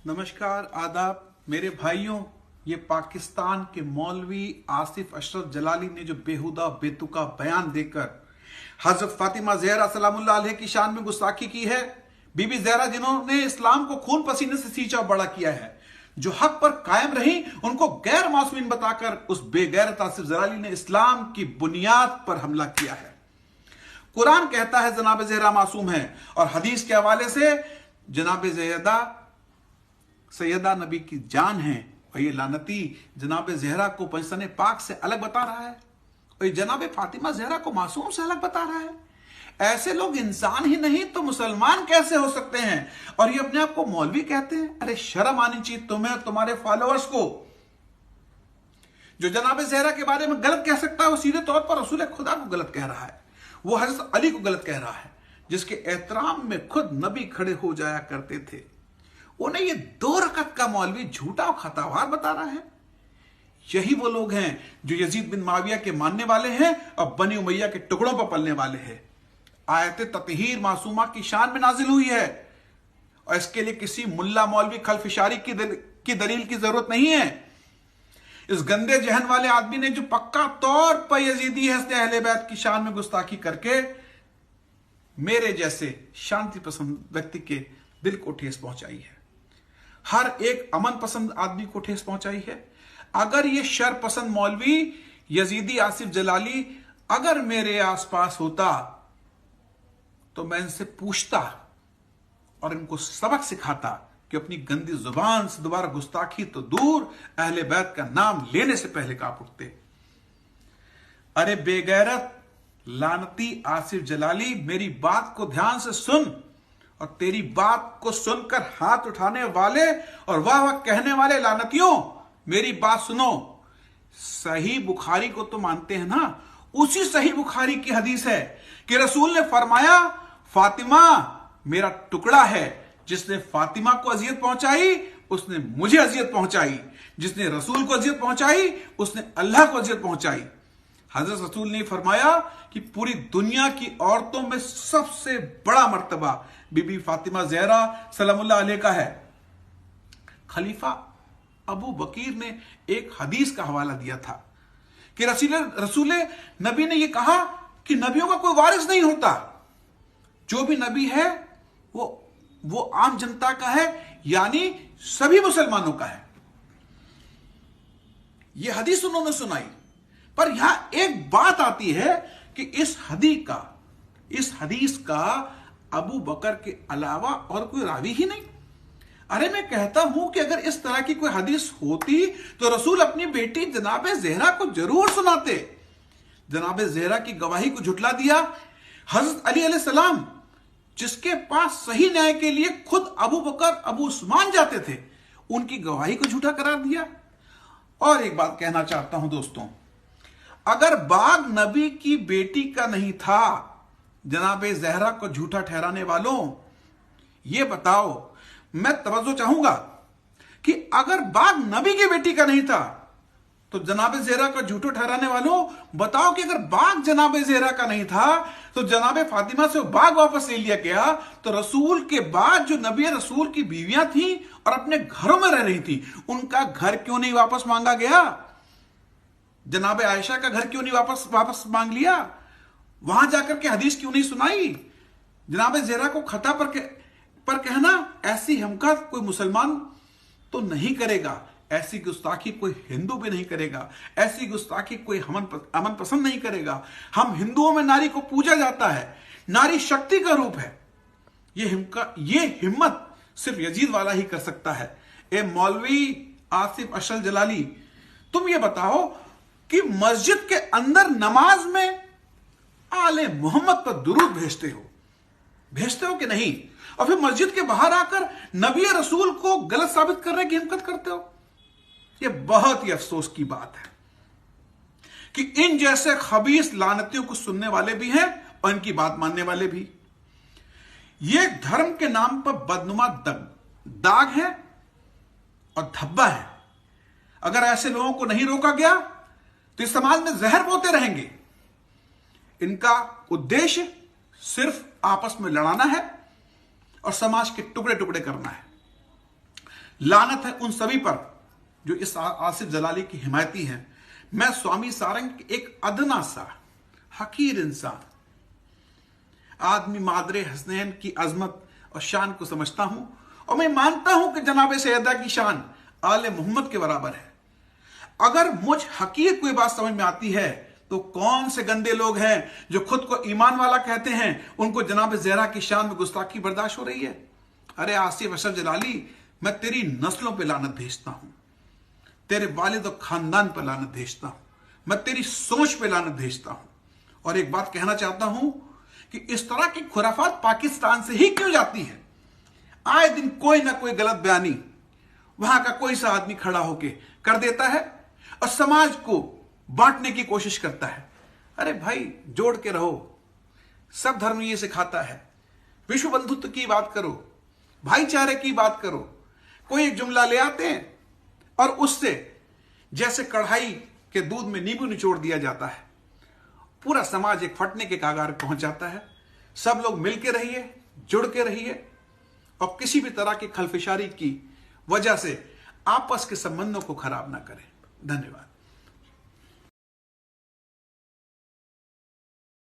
नमस्कार, आदाब मेरे भाइयों। ये पाकिस्तान के मौलवी आसिफ अशरफ जलाली ने जो बेहुदा बेतुका बयान देकर हजरत फातिमा ज़हरा सलामुल्लाह अलैहा की शान में गुस्ताखी की है। बीबी ज़हरा जिन्होंने इस्लाम को खून पसीने से सींचा बड़ा किया है, जो हक पर कायम रही, उनको गैर मासूमीन बताकर उस बेगैरत आसिफ जलाली ने इस्लाम की बुनियाद पर हमला किया है। कुरान कहता है जनाब ज़हरा मासूम है, और हदीस के हवाले से जनाब सैयदा नबी की जान है, और ये लानती जनाब ज़हरा को पंजतन पाक से अलग बता रहा है, और ये जनाब फातिमा ज़हरा को मासूम से अलग बता रहा है। ऐसे लोग इंसान ही नहीं तो मुसलमान कैसे हो सकते हैं? और ये अपने आप को मौलवी कहते हैं। अरे शर्म आनी चाहिए तुम्हें और तुम्हारे फॉलोअर्स को। जो जनाब ज़हरा के बारे में गलत कह सकता है, वो सीधे तौर पर रसूल खुदा को गलत कह रहा है, वो हज़रत अली को गलत कह रहा है, जिसके एहतराम में खुद नबी खड़े हो जाया करते थे। उन्हें ये 2 रकत का मौलवी झूठा और खतावार बता रहा है। यही वो लोग हैं जो यजीद बिन माविया के मानने वाले हैं और बनी उमैया के टुकड़ों पर पलने वाले हैं। आयत ततहीर मासूमा की शान में नाजिल हुई है, और इसके लिए किसी मुल्ला मौलवी खलफिशारी की दलील की जरूरत नहीं है। इस गंदे जहन वाले आदमी ने जो पक्का तौर पर यजीदी हस्ते अहले बैत की शान में गुस्ताखी करके मेरे जैसे शांति पसंद व्यक्ति के दिल को ठेस पहुंचाई है, हर एक अमन पसंद आदमी को ठेस पहुंचाई है। अगर ये शर पसंद मौलवी यजीदी आसिफ जलाली अगर मेरे आसपास होता तो मैं इनसे पूछता और इनको सबक सिखाता कि अपनी गंदी जुबान से दोबारा गुस्ताखी तो दूर, अहले बैत का नाम लेने से पहले कांप उठते। अरे बेगैरत लानती आसिफ जलाली, मेरी बात को ध्यान से सुन, और तेरी बात को सुनकर हाथ उठाने वाले और वाह वाह कहने वाले लानतियों, मेरी बात सुनो। सही बुखारी को तो मानते हैं ना? उसी सही बुखारी की हदीस है कि रसूल ने फरमाया, फातिमा मेरा टुकड़ा है। जिसने फातिमा को अजियत पहुंचाई उसने मुझे अजियत पहुंचाई, जिसने रसूल को अजियत पहुंचाई उसने अल्लाह को अजियत पहुंचाई। हजरत रसूल ने फरमाया कि पूरी दुनिया की औरतों में सबसे बड़ा मर्तबा बीबी फातिमा ज़हरा सलामुल्लाह अलैहा का है। खलीफा अबू बकीर ने एक हदीस का हवाला दिया था कि रसूल नबी ने यह कहा कि नबियों का कोई वारिस नहीं होता, जो भी नबी है वो आम जनता का है, यानी सभी मुसलमानों का है। यह हदीस उन्होंने सुनाई, पर यहां एक बात आती है कि इस हदीस का अबू बकर के अलावा और कोई रावी ही नहीं। अरे मैं कहता हूं कि अगर इस तरह की कोई हदीस होती तो रसूल अपनी बेटी जनाब ज़हरा को जरूर सुनाते। जनाब ज़हरा की गवाही को झुटला दिया। हजरत अली अलैहिस्सलाम, जिसके पास सही न्याय के लिए खुद अबू बकर अबू उस्मान जाते थे, उनकी गवाही को झूठा करार दिया। और एक बात कहना चाहता हूं दोस्तों, अगर बाग नबी की बेटी का नहीं था, जनाब ज़हरा को झूठा ठहराने वालों, यह बताओ, मैं तवज्जो चाहूंगा कि अगर बाग नबी की बेटी का नहीं था तो जनाब ज़हरा को झूठो ठहराने वालों बताओ कि अगर बाग जनाब ज़हरा का नहीं था तो जनाब फातिमा से वो बाग वापस ले लिया गया, तो रसूल के बाद जो नबी रसूल की बीवियां थी और अपने घरों में रह रही थी, उनका घर क्यों नहीं वापस मांगा गया? जनाब आयशा का घर क्यों नहीं वापस मांग लिया? वहां जाकर के हदीस क्यों नहीं सुनाई? जनाब ज़हरा को खता पर कहना, ऐसी हमकत कोई मुसलमान तो नहीं करेगा, ऐसी गुस्ताखी कोई हिंदू भी नहीं करेगा, ऐसी गुस्ताखी कोई अमन पसंद नहीं करेगा। हम हिंदुओं में नारी को पूजा जाता है, नारी शक्ति का रूप है। ये हिम्मत सिर्फ यजीद वाला ही कर सकता है। ए मौलवी आसिफ अशरफ जलाली, तुम ये बताओ कि मस्जिद के अंदर नमाज में आले मोहम्मद पर दुरूद भेजते हो कि नहीं? और फिर मस्जिद के बाहर आकर नबी रसूल को गलत साबित करने की हिम्मत करते हो। यह बहुत ही अफसोस की बात है कि इन जैसे खबीस लानतियों को सुनने वाले भी हैं और इनकी बात मानने वाले भी। यह धर्म के नाम पर बदनुमा दाग है और धब्बा है। अगर ऐसे लोगों को नहीं रोका गया तो इस समाज में जहर बोते रहेंगे। इनका उद्देश्य सिर्फ आपस में लड़ाना है और समाज के टुकड़े टुकड़े करना है। लानत है उन सभी पर जो इस आसिफ जलाली की हिमायती हैं। मैं स्वामी सारंग एक अदना सा हकीर इंसान आदमी मादरे हसनैन की अजमत और शान को समझता हूं, और मैं मानता हूं कि जनाब सैयदा की शान आले मोहम्मद के बराबर है। अगर मुझ हकीर को ये बात समझ में आती है तो कौन से गंदे लोग हैं जो खुद को ईमान वाला कहते हैं, उनको जनाब ज़हरा की शान में गुस्ताखी बर्दाश्त हो रही है। अरे आसिफ अशरफ जलाली, मैं तेरी नस्लों पे लानत भेजता हूं, तेरे वालिद और खानदान पर लानत भेजता हूं, मैं तेरी सोच पे लानत भेजता हूं। और एक बात कहना चाहता हूं कि इस तरह की खुराफात पाकिस्तान से ही क्यों जाती है? आए दिन कोई ना कोई गलत बयानी वहां का कोई सा आदमी खड़ा होके कर देता है और समाज को बांटने की कोशिश करता है। अरे भाई, जोड़ के रहो, सब धर्म ये सिखाता है। विश्व बंधुत्व की बात करो, भाईचारे की बात करो। कोई एक जुमला ले आते हैं और उससे जैसे कढ़ाई के दूध में नींबू निचोड़ दिया जाता है, पूरा समाज एक फटने के कागार पहुंच जाता है। सब लोग मिलके रहिए, जुड़ के रहिए और किसी भी तरह की खलफिशारी की वजह से आपस के संबंधों को खराब ना करें। धन्यवाद।